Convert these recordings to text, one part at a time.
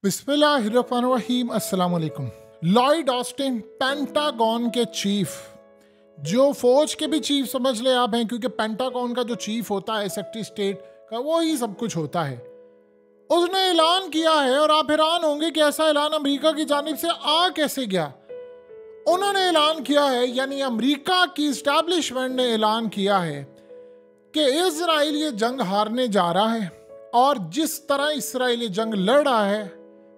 बिस्मिल्लाहिर्रहमानिर्रहीम। अस्सलाम वालेकुम। लॉयड ऑस्टिन पेंटागन के चीफ, जो फौज के भी चीफ समझ ले आप हैं, क्योंकि पेंटागन का जो चीफ होता है सेक्रेटरी स्टेट का, वो ही सब कुछ होता है। उसने ऐलान किया है, और आप हैरान होंगे कि ऐसा ऐलान अमेरिका की जानिब से आ कैसे गया। उन्होंने ऐलान किया है, यानी अमेरिका की इस्टेब्लिशमेंट ने ऐलान किया है कि इजराइल ये जंग हारने जा रहा है, और जिस तरह इसराइल ये जंग लड़ रहा है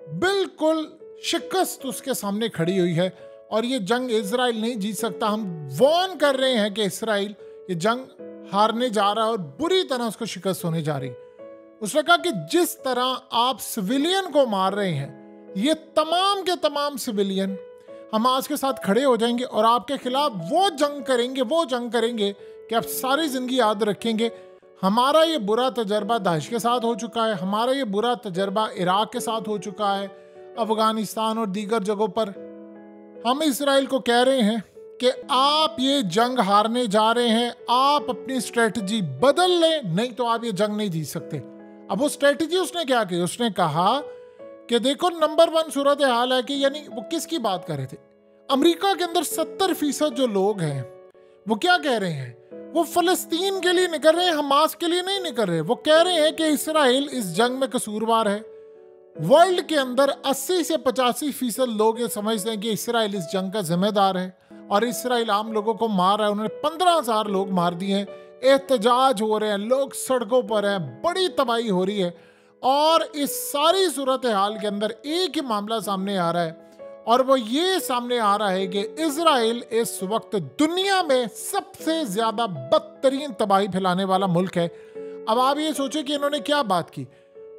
बिल्कुल शिकस्त उसके सामने खड़ी हुई है, और ये जंग इजराइल नहीं जीत सकता। हम वार्न कर रहे हैं कि इजराइल ये जंग हारने जा रहा है और बुरी तरह उसको शिकस्त होने जा रही। उसने कहा कि जिस तरह आप सिविलियन को मार रहे हैं, ये तमाम के तमाम सिविलियन हमास के साथ खड़े हो जाएंगे और आपके खिलाफ वो जंग करेंगे कि आप सारी जिंदगी याद रखेंगे। हमारा ये बुरा तजर्बा दाइश के साथ हो चुका है, हमारा ये बुरा तजर्बा इराक के साथ हो चुका है, अफगानिस्तान और दीगर जगहों पर। हम इजराइल को कह रहे हैं कि आप ये जंग हारने जा रहे हैं, आप अपनी स्ट्रेटजी बदल लें, नहीं तो आप ये जंग नहीं जीत सकते। अब वो स्ट्रेटजी उसने क्या की? उसने कहा कि देखो, नंबर 1 सूरत हाल है कि, यानी वो किसकी बात कर रहे थे? अमेरिका के अंदर 70% जो लोग हैं वो क्या कह रहे हैं? वो फलस्तीन के लिए निकल रहे हैं, हमास के लिए नहीं निकल रहे। वो कह रहे हैं कि इसराइल इस जंग में कसूरवार है। वर्ल्ड के अंदर 80 से 85% लोग ये समझते हैं कि इसराइल इस जंग का जिम्मेदार है, और इसराइल आम लोगों को मार रहा है। उन्होंने 15,000 लोग मार दिए हैं, एहतजाज हो रहे हैं, लोग सड़कों पर हैं, बड़ी तबाही हो रही है। और इस सारी सूरत हाल के अंदर एक ही मामला सामने आ रहा है, और वो ये सामने आ रहा है कि इजराइल इस वक्त दुनिया में सबसे ज्यादा बदतरीन तबाही फैलाने वाला मुल्क है। अब आप ये सोचो कि इन्होंने क्या बात की।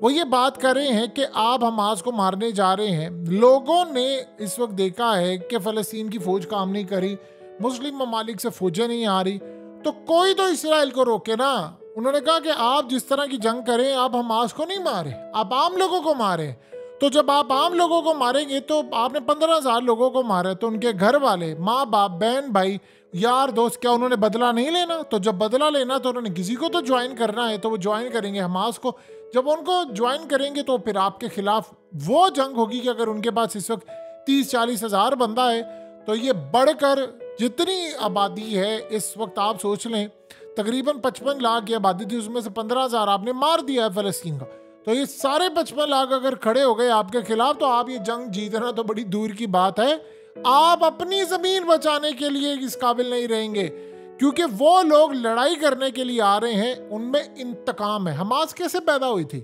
वो ये बात कर रहे हैं कि आप हमास को मारने जा रहे हैं। लोगों ने इस वक्त देखा है कि फलस्तीन की फौज काम नहीं करी, मुस्लिम ममालिक से फौजें नहीं आ रही, तो कोई तो इसराइल को रोके ना। उन्होंने कहा कि आप जिस तरह की जंग करें, आप हमास को नहीं मारे, आप आम लोगों को मारे। तो जब आप आम लोगों को मारेंगे, तो आपने 15,000 लोगों को मारा, तो उनके घर वाले, माँ बाप, बहन भाई, यार दोस्त, क्या उन्होंने बदला नहीं लेना? तो जब बदला लेना तो उन्होंने किसी को तो ज्वाइन करना है, तो वो ज्वाइन करेंगे हमास को। जब उनको ज्वाइन करेंगे तो फिर आपके खिलाफ वो जंग होगी कि अगर उनके पास इस वक्त 30-40 हज़ार बंदा है, तो ये बढ़कर जितनी आबादी है इस वक्त आप सोच लें, तकरीबन 55 लाख की आबादी थी, उसमें से 15,000 आपने मार दिया है फलस्तीन का। तो ये सारे 55 लाख अगर खड़े हो गए आपके खिलाफ, तो आप ये जंग जीतना तो बड़ी दूर की बात है। आप अपनी जमीन बचाने के लिए इस काबिल नहीं रहेंगे, क्योंकि वो लोग लड़ाई करने के लिए आ रहे हैं, उनमें इंतकाम है। हमास कैसे पैदा हुई थी?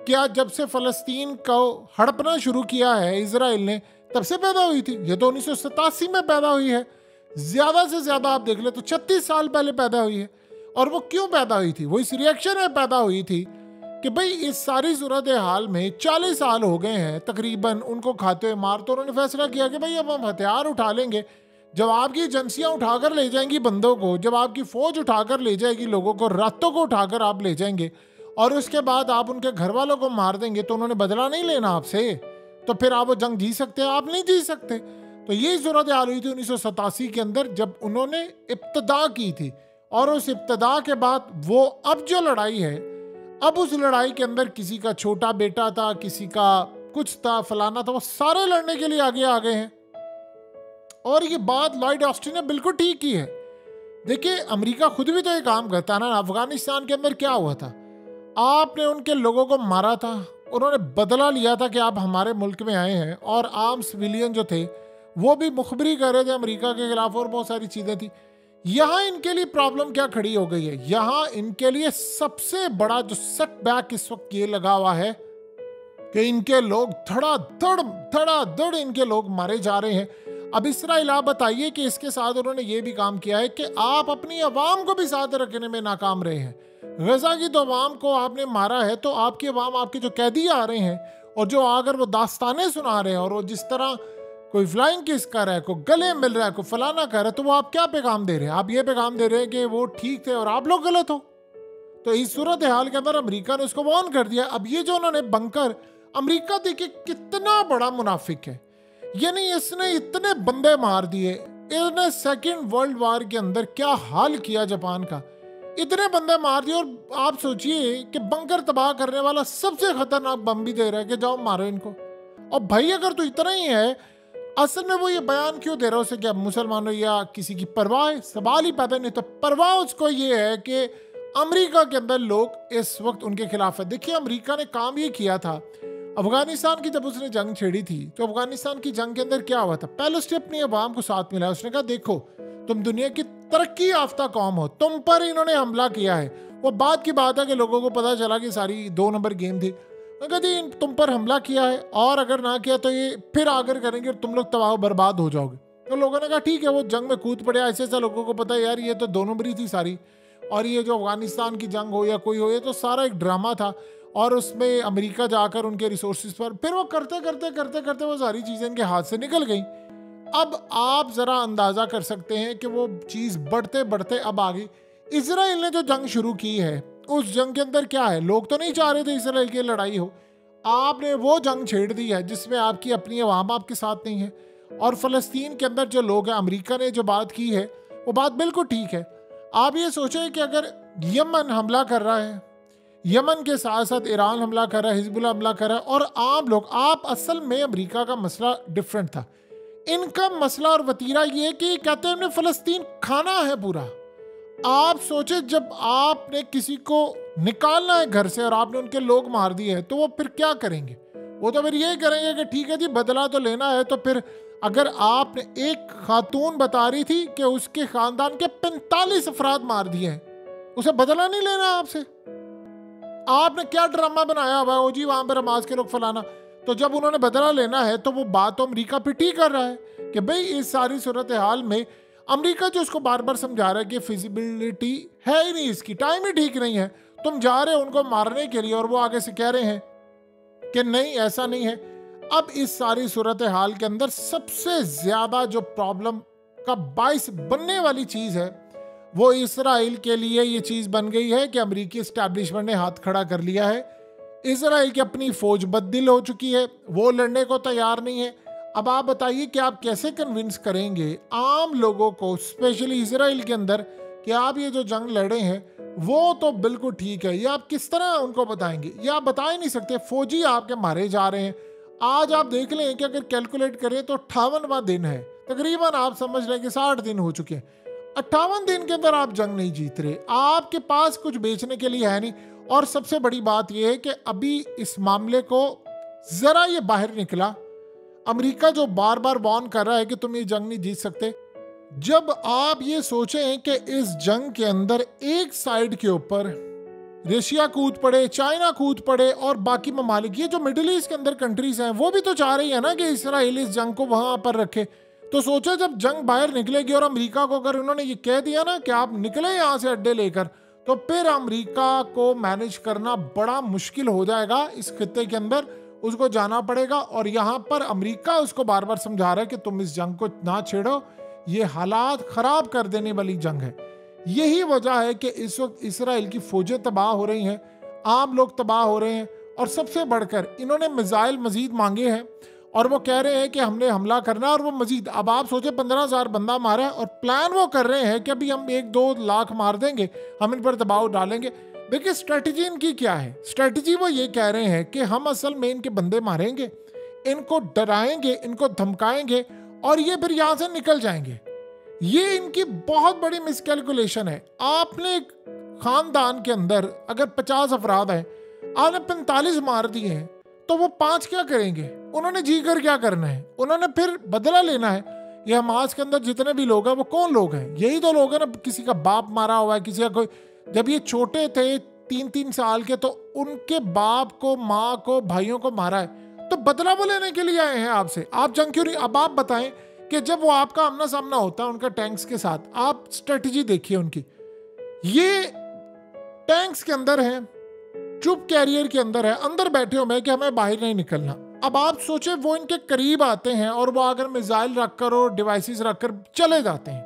क्या जब से फलस्तीन को हड़पना शुरू किया है इजराइल ने, तब से पैदा हुई थी? ये तो 1987 में पैदा हुई है। ज्यादा से ज्यादा आप देख ले तो 36 साल पहले पैदा हुई है। और वो क्यों पैदा हुई थी? वो इस रिएक्शन में पैदा हुई थी कि भाई इस सारी सूरत हाल में 40 साल हो गए हैं तकरीबन उनको खाते हुए मार। तो उन्होंने फैसला किया कि भाई अब हम हथियार उठा लेंगे। जब आपकी एजेंसियां उठाकर ले जाएंगी बंदों को, जब आपकी फौज उठाकर ले जाएगी लोगों को, रातों को उठाकर आप ले जाएंगे, और उसके बाद आप उनके घर वालों को मार देंगे, तो उन्होंने बदला नहीं लेना आपसे, तो फिर आप वो जंग जीत सकते हैं? आप नहीं जीत सकते। तो ये सूरत हाल हुई थी 1987 के अंदर, जब उन्होंने इब्तदा की थी। और उस इब्तदा के बाद वो अब जो लड़ाई है, अब उस लड़ाई के अंदर किसी का छोटा बेटा था, किसी का कुछ था, फलाना था, वो सारे लड़ने के लिए आगे आ गए हैं। और ये बात लॉयड ऑस्टिन ने बिल्कुल ठीक की है। देखिए, अमेरिका खुद भी तो ये काम करता है ना। अफगानिस्तान के अंदर क्या हुआ था? आपने उनके लोगों को मारा था, उन्होंने बदला लिया था कि आप हमारे मुल्क में आए हैं, और आम सिविलियन जो थे वो भी मुखबरी कर रहे थे अमेरिका के खिलाफ, और बहुत सारी चीजें थी। यहाँ इनके लिए प्रॉब्लम क्या खड़ी हो गई है? यहाँ इनके लिए सबसे बड़ा जो सेटबैक इस वक्त ये लगा हुआ है कि इनके लोग धड़ाधड़ इनके लोग मारे जा रहे हैं। अब इसराइल, आप बताइए कि इसके साथ उन्होंने ये भी काम किया है कि आप अपनी अवाम को भी साथ रखने में नाकाम रहे हैं। गजा की तो अवाम को आपने मारा है, तो आपकी अवाम, आपके जो कैदी आ रहे हैं और जो आकर वो दास्तानें सुना रहे हैं, और वो जिस तरह कोई फ्लाइंग किस कर रहा है, कोई गले मिल रहा है, कोई फलाना कर रहा है, तो वो आप क्या पैगाम दे रहे हैं? आप ये पैगाम दे रहे हैं कि वो ठीक थे और आप लोग गलत हो। तो इस सूरत हाल के अंदर अमेरिका ने उसको वार्न कर दिया। अब ये जो उन्होंने बंकर, अमेरिका देखिए कितना बड़ा मुनाफिक है, यानी इसने इतने बंदे मार दिए। इसने सेकेंड वर्ल्ड वॉर के अंदर क्या हाल किया जापान का, इतने बंदे मार दिए। और आप सोचिए कि बंकर तबाह करने वाला सबसे खतरनाक बम भी दे रहा है कि जाओ मारो इनको। और भाई अगर तू इतना ही है, असल में वो ये बयान क्यों दे रहा है उसे, क्या मुसलमानों या किसी की परवाह है? सवाल ही पैदा नहीं। तो परवाह उसको ये है कि अमेरिका के अंदर लोग इस वक्त उनके खिलाफ है। देखिए अमेरिका ने काम ये किया था अफगानिस्तान की, जब उसने जंग छेड़ी थी तो अफगानिस्तान की जंग के अंदर क्या हुआ था, पहले उसने अपनी अवाम को साथ मिलाया। उसने कहा देखो तुम दुनिया की तरक्की याफ्ता कौम हो, तुम पर इन्होंने हमला किया है। वो बात की बात है कि लोगों को पता चला कि सारी 2 नंबर गेम थी। उन्होंने कहा जी तुम पर हमला किया है और अगर ना किया तो ये फिर आकर करेंगे और तुम लोग तबाह बर्बाद हो जाओगे। तो लोगों ने कहा ठीक है, वो जंग में कूद पड़े। ऐसे ऐसा लोगों को पता है यार ये तो 2 नंबरी थी सारी, और ये जो अफगानिस्तान की जंग हो या कोई हो, ये तो सारा एक ड्रामा था। और उसमें अमेरिका जाकर उनके रिसोर्सेज पर फिर वो करते करते करते करते वो सारी चीज़ें इनके हाथ से निकल गई। अब आप ज़रा अंदाज़ा कर सकते हैं कि वो चीज़ बढ़ते बढ़ते अब आ गई। इसराइल ने जो जंग शुरू की है, उस जंग के अंदर क्या है, लोग तो नहीं चाह रहे थे इसराइल की लड़ाई हो। आपने वो जंग छेड़ दी है जिसमें आपकी अपनी अवाम आपके साथ नहीं है। और फ़लस्तीन के अंदर जो लोग हैं, अमेरिका ने जो बात की है वो बात बिल्कुल ठीक है। आप ये सोचें कि अगर यमन हमला कर रहा है, यमन के साथ साथ ईरान हमला कर रहा है, हिजबुल्लाह हमला कर रहा है, और आम लोग, आप असल में अमेरिका का मसला डिफरेंट था। इनका मसला और वतीरा ये कि कहते हैं हमने फ़लस्तीन खाना है पूरा। आप सोचे जब आपने किसी को निकालना है घर से और आपने उनके लोग मार दिए हैं तो वो फिर क्या करेंगे? वो तो फिर ये करेंगे कि ठीक है जी बदला तो लेना है। तो फिर अगर आपने, एक खातून बता रही थी कि उसके खानदान के 45 अफराद मार दिए हैं, उसे बदला नहीं लेना आपसे? आपने क्या ड्रामा बनाया हुआ है, ओ जी वहां पर हमास के लोग फलाना। तो जब उन्होंने बदला लेना है तो वो बात तो अमेरिका पे ठीक कर रहा है कि भाई इस सारी सूरत हाल में अमेरिका जो उसको बार बार समझा रहा है कि फिजिबिलिटी है ही नहीं, इसकी टाइम ही ठीक नहीं है, तुम जा रहे हो उनको मारने के लिए, और वो आगे से कह रहे हैं कि नहीं ऐसा नहीं है। अब इस सारी सूरत हाल के अंदर सबसे ज्यादा जो प्रॉब्लम का बाइस बनने वाली चीज है वो इसराइल के लिए ये चीज बन गई है कि अमेरिकी एस्टैब्लिशमेंट ने हाथ खड़ा कर लिया है। इसराइल की अपनी फौज बददिल हो चुकी है, वो लड़ने को तैयार नहीं है। अब आप बताइए कि आप कैसे कन्विंस करेंगे आम लोगों को, स्पेशली इसराइल के अंदर, कि आप ये जो जंग लड़े हैं वो तो बिल्कुल ठीक है। ये आप किस तरह उनको बताएंगे? ये आप बता ही नहीं सकते। फौजी आपके मारे जा रहे हैं। आज आप देख लें कि अगर कैलकुलेट करें तो 58वां दिन है, तकरीबन आप समझ लें कि 60 दिन हो चुके हैं। 58 दिन के अंदर आप जंग नहीं जीत रहे, आपके पास कुछ बेचने के लिए है नहीं। और सबसे बड़ी बात यह है कि अभी इस मामले को जरा ये बाहर निकला, अमेरिका जो बार बार वार्न कर रहा है कि तुम ये जंग नहीं जीत सकते। जब आप ये सोचें कि इस जंग के अंदर एक साइड के ऊपर रशिया कूद पड़े, चाइना कूद पड़े और बाकी ममालिक, ये जो मिडिल ईस्ट के अंदर कंट्रीज हैं वो भी तो चाह रही है ना कि इसराइल इस जंग को वहां पर रखे। तो सोचो जब जंग बाहर निकलेगी और अमेरिका को अगर उन्होंने ये कह दिया ना कि आप निकले यहां से अड्डे लेकर, तो फिर अमेरिका को मैनेज करना बड़ा मुश्किल हो जाएगा। इस खित्ते के अंदर उसको जाना पड़ेगा, और यहाँ पर अमेरिका उसको बार बार समझा रहा है कि तुम इस जंग को ना छेड़ो, ये हालात खराब कर देने वाली जंग है। यही वजह है कि इस वक्त इसराइल की फौजें तबाह हो रही हैं, आम लोग तबाह हो रहे हैं, और सबसे बढ़कर इन्होंने मिसाइल मजीद मांगे हैं और वो कह रहे हैं कि हमने हमला करना। और वो मजीद, अब आप सोचे 15,000 बंदा मारा है और प्लान वो कर रहे हैं कि अभी हम 1-2 लाख मार देंगे, हम इन पर दबाव डालेंगे। देखिए स्ट्रेटजी इनकी क्या है। स्ट्रेटजी वो ये कह रहे हैं कि हम असल में इनके बंदे मारेंगे, इनको डराएंगे, इनको धमकाएंगे और ये फिर यहाँ से निकल जाएंगे। ये इनकी बहुत बड़ी मिसकैलकुलेशन है। आपने एक खानदान के अंदर अगर 50 अफराद हैं, आपने 45 मार दिए हैं, तो वो 5 क्या करेंगे? उन्होंने जी कर क्या करना है? उन्होंने फिर बदला लेना है। ये हमास के अंदर जितने भी लोग हैं वो कौन लोग हैं? यही तो लोग हैं ना। किसी का बाप मारा हुआ है, किसी का कोई, जब ये छोटे थे 3-3 साल के, तो उनके बाप को, माँ को, भाइयों को मारा है। तो बदला वो लेने के लिए आए हैं आपसे। आप जंग क्यों नहीं? अब आप बताएं कि जब वो आपका आमना सामना होता है उनका टैंक्स के साथ, आप स्ट्रेटजी देखिए उनकी। ये टैंक्स के अंदर है, चुप कैरियर के अंदर है, अंदर बैठे हुए हैं कि हमें बाहर नहीं निकलना। अब आप सोचे वो इनके करीब आते हैं और वो अगर मिसाइल रखकर और डिवाइसेस रखकर चले जाते हैं,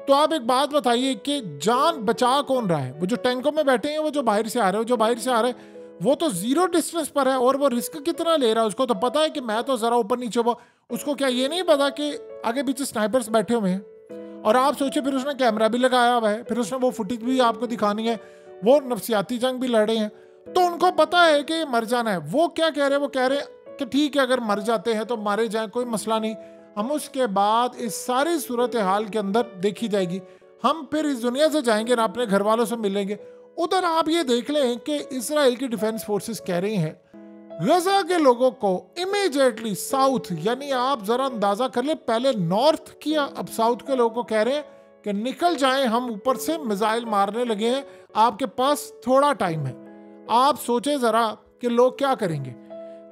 तो आप एक बात बताइए कि जान बचा कौन रहा है? वो जो टैंकों में बैठे हैं, वो जो बाहर से आ रहे हैं, जो बाहर से आ रहे हैं वो तो जीरो डिस्टेंस पर है, और वो रिस्क कितना ले रहा है उसको तो पता है कि मैं तो जरा ऊपर नीचे हुआ। उसको क्या ये नहीं पता कि आगे पीछे स्नाइपर्स बैठे हुए हैं? और आप सोचे फिर उसने कैमरा भी लगाया हुआ है, फिर उसने वो फुटेज भी आपको दिखानी है, वो नफसियाती जंग भी लड़े हैं, तो उनको पता है कि मर जाना है। वो क्या कह रहे हैं? वो कह रहे हैं कि ठीक है अगर मर जाते हैं तो मारे जाएं, कोई मसला नहीं, हम उसके बाद इस सारी सूरत हाल के अंदर देखी जाएगी, हम फिर इस दुनिया से जाएंगे ना अपने घर वालों से मिलेंगे। उधर आप ये देख लें कि इजराइल की डिफेंस फोर्सेस कह रही हैं गजा के लोगों को इमीडिएटली साउथ, यानी आप जरा अंदाजा कर ले, पहले नॉर्थ किया अब साउथ के लोगों को कह रहे हैं कि निकल जाएं, हम ऊपर से मिसाइल मारने लगे हैं, आपके पास थोड़ा टाइम है। आप सोचे जरा कि लोग क्या करेंगे,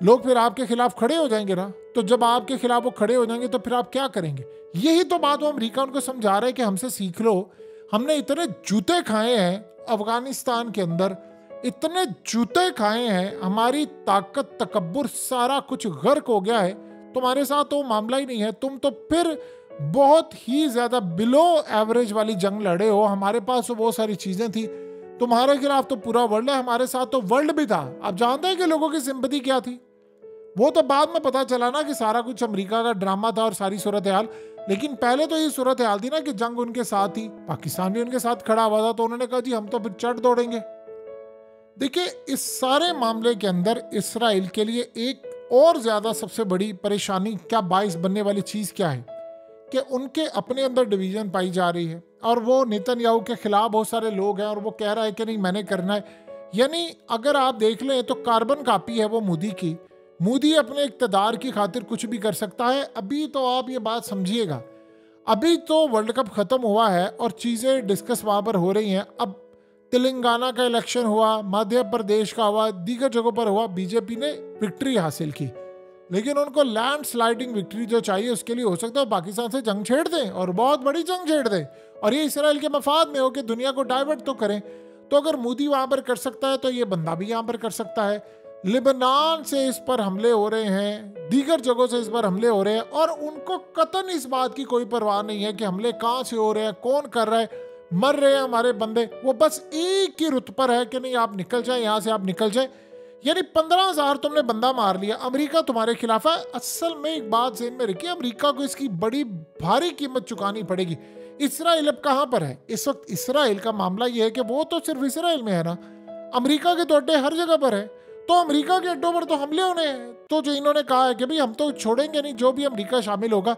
लोग फिर आपके खिलाफ खड़े हो जाएंगे ना, तो जब आपके खिलाफ वो खड़े हो जाएंगे तो फिर आप क्या करेंगे? यही तो बात वो अमेरिका उनको समझा रहा है कि हमसे सीख लो, हमने इतने जूते खाए हैं अफगानिस्तान के अंदर, इतने जूते खाए हैं, हमारी ताकत तकब्बुर सारा कुछ गर्क हो गया है, तुम्हारे साथ तो मामला ही नहीं है, तुम तो फिर बहुत ही ज्यादा बिलो एवरेज वाली जंग लड़े हो, हमारे पास तो बहुत सारी चीजें थी, तुम्हारे खिलाफ तो पूरा वर्ल्ड है, हमारे साथ तो वर्ल्ड भी था। आप जानते हैं कि लोगों की सिंपैथी क्या थी? वो तो बाद में पता चला ना कि सारा कुछ अमेरिका का ड्रामा था और सारी सूरत हाल, लेकिन पहले तो ये सूरत हाल थी ना कि जंग उनके साथ थी, पाकिस्तान भी उनके साथ खड़ा हुआ था, तो उन्होंने कहा जी हम तो फिर चढ़ दौड़ेंगे। देखिए इस सारे मामले के अंदर इसराइल के लिए एक और ज्यादा सबसे बड़ी परेशानी क्या बाइस बनने वाली चीज क्या है कि उनके अपने अंदर डिवीजन पाई जा रही है, और वो नेतन्याहू के खिलाफ बहुत सारे लोग हैं और वो कह रहा है कि नहीं मैंने करना है। यानी अगर आप देख लें तो कार्बन कॉपी है वो मोदी की, मोदी अपने इक़्तिदार की खातिर कुछ भी कर सकता है। अभी तो आप ये बात समझिएगा, अभी तो वर्ल्ड कप खत्म हुआ है और चीज़ें डिस्कस वहाँ पर हो रही हैं। अब तेलंगाना का इलेक्शन हुआ, मध्य प्रदेश का हुआ, दीगर जगहों पर हुआ, बीजेपी ने विक्ट्री हासिल की, लेकिन उनको लैंड स्लाइडिंग विक्ट्री जो चाहिए उसके लिए हो सकता है पाकिस्तान से जंग छेड़ दें और बहुत बड़ी जंग छेड़ दें, और ये इसराइल के मफाद में हो कि दुनिया को डाइवर्ट तो करें। तो अगर मोदी वहाँ पर कर सकता है तो ये बंदा भी यहाँ पर कर सकता है। लिबनान से इस पर हमले हो रहे हैं, दीगर जगहों से इस पर हमले हो रहे हैं, और उनको कतन इस बात की कोई परवाह नहीं है कि हमले कहाँ से हो रहे हैं, कौन कर रहा है, मर रहे हैं हमारे बंदे। वो बस एक ही रुत पर है कि नहीं आप निकल जाए यहाँ से, आप निकल जाए। यानी 15,000 तुमने बंदा मार लिया, अमेरिका तुम्हारे खिलाफ है। असल में एक बात ज़हन में रखिए, अमेरिका को इसकी बड़ी भारी कीमत चुकानी पड़ेगी। इसराइल अब कहाँ पर है इस वक्त? इसराइल का मामला यह है कि वो तो सिर्फ इसराइल में है ना, अमेरिका के तो अड्डे हर जगह पर है, तो अमेरिका के अड्डों पर तो हमले होने हैं। तो जो इन्होंने कहा है कि भाई हम तो छोड़ेंगे नहीं, जो भी अमेरिका शामिल होगा।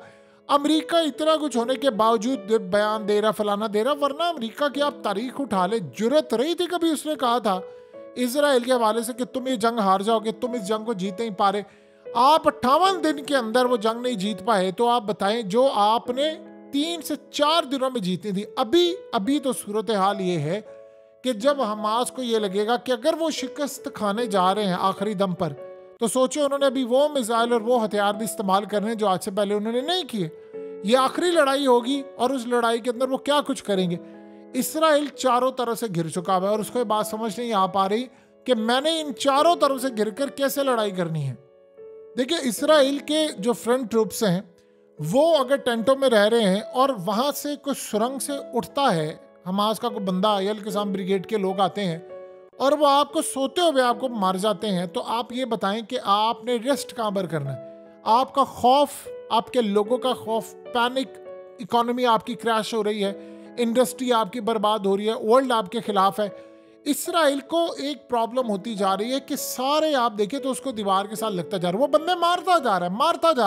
अमेरिका इतना कुछ होने के बावजूद बयान दे रहा, फलाना दे रहा, वरना अमेरिका की आप तारीख उठा ले, जुर्रत रही थी कभी उसने कहा था इसराइल के हवाले से कि तुम ये जंग हार जाओगे, तुम इस जंग को जीत नहीं पा रहे। आप 58 दिन के अंदर वो जंग नहीं जीत पाए, तो आप बताएं जो आपने 3 से 4 दिनों में जीती थी। अभी तो सूरत हाल ये है कि जब हमास को ये लगेगा कि अगर वो शिकस्त खाने जा रहे हैं आखिरी दम पर, तो सोचे उन्होंने अभी वो मिसाइल और वो हथियार भी इस्तेमाल करने जो आज से पहले उन्होंने नहीं किए। ये आखिरी लड़ाई होगी और उस लड़ाई के अंदर वो क्या कुछ करेंगे। इसराइल चारों तरफ से घिर चुका है और उसको ये बात समझ नहीं आ पा रही कि मैंने इन चारों तरफ से घिरकर कैसे लड़ाई करनी है। देखिए इसराइल के जो फ्रंट ट्रूप्स हैं वो अगर टेंटों में रह रहे हैं और वहां से कुछ सुरंग से उठता है हमास का कोई बंदा, अल किसाम ब्रिगेड के लोग आते हैं और वो आपको सोते हुए आपको मार जाते हैं, तो आप ये बताएं कि आपने रेस्ट कहाँ पर करना है। आपका खौफ, आपके लोगों का खौफ, पैनिक, इकोनॉमी आपकी क्रैश हो रही है, इंडस्ट्री आपकी बर्बाद हो रही है, वर्ल्ड आपके खिलाफ है। इसराइल को एक प्रॉब्लम होती जा रही है कि सारे आप देखें तो उसको दीवार के साथ लगता जा रहा है, वो बंदे मारता जा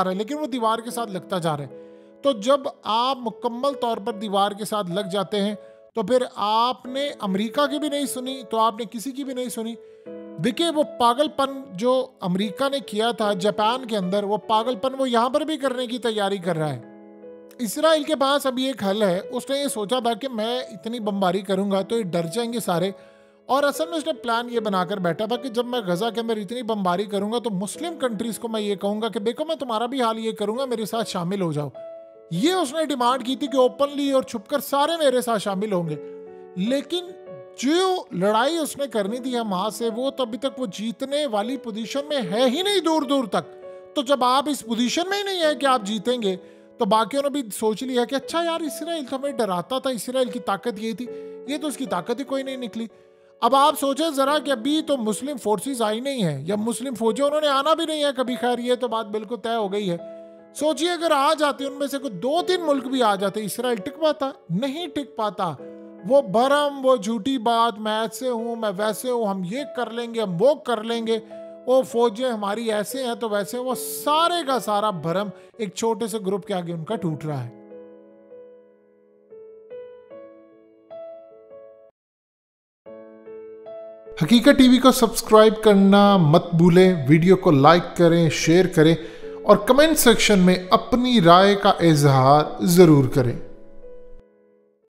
रहा है, लेकिन वो दीवार के साथ लगता जा रहा है। तो जब आप मुकम्मल तौर पर दीवार के साथ लग जाते हैं तो फिर आपने अमेरिका की भी नहीं सुनी, तो आपने किसी की भी नहीं सुनी। देखिए वो पागलपन जो अमेरिका ने किया था जापान के अंदर, वो पागलपन वो यहाँ पर भी करने की तैयारी कर रहा है। इसराइल के पास अभी एक हल है, उसने ये सोचा था कि मैं इतनी बमबारी करूंगा तो ये डर जाएंगे सारे, और असल में उसने प्लान ये बनाकर बैठा था कि जब मैं गजा के अंदर इतनी बमबारी करूंगा तो मुस्लिम कंट्रीज को मैं ये कहूंगा कि देखो मैं तुम्हारा भी हाल ये करूंगा, मेरे साथ शामिल हो जाओ। ये उसने डिमांड की थी कि ओपनली और छुपकर सारे मेरे साथ शामिल होंगे। लेकिन जो लड़ाई उसने करनी थी हमास से, वो तो अभी तक वो जीतने वाली पोजीशन में है ही नहीं दूर दूर तक। तो जब आप इस पोजीशन में ही नहीं है कि आप जीतेंगे, तो बाकियों ने भी सोच लिया कि अच्छा यार इसराइल तो हमें डराता था, इसराइल की ताकत ये थी, ये तो उसकी ताकत ही कोई नहीं निकली। अब आप सोचें जरा कि अभी तो मुस्लिम फोर्सेस आई नहीं है, या मुस्लिम फौजें उन्होंने आना भी नहीं है कभी, खैर ये तो बात बिल्कुल तय हो गई है। सोचिए अगर आ जाते उनमें से कोई 2-3 मुल्क भी आ जाते, इसराइल टिक पाता? नहीं टिक पाता। वो भरम, वो झूठी बात, मैं ऐसे हूं, मैं वैसे हूं, हम ये कर लेंगे, हम वो कर लेंगे, वो फौजें हमारी ऐसे हैं तो वैसे, वो सारे का सारा भरम एक छोटे से ग्रुप के आगे उनका टूट रहा है। हकीकत टीवी को सब्सक्राइब करना मत भूलें, वीडियो को लाइक करें, शेयर करें और कमेंट सेक्शन में अपनी राय का इजहार जरूर करें।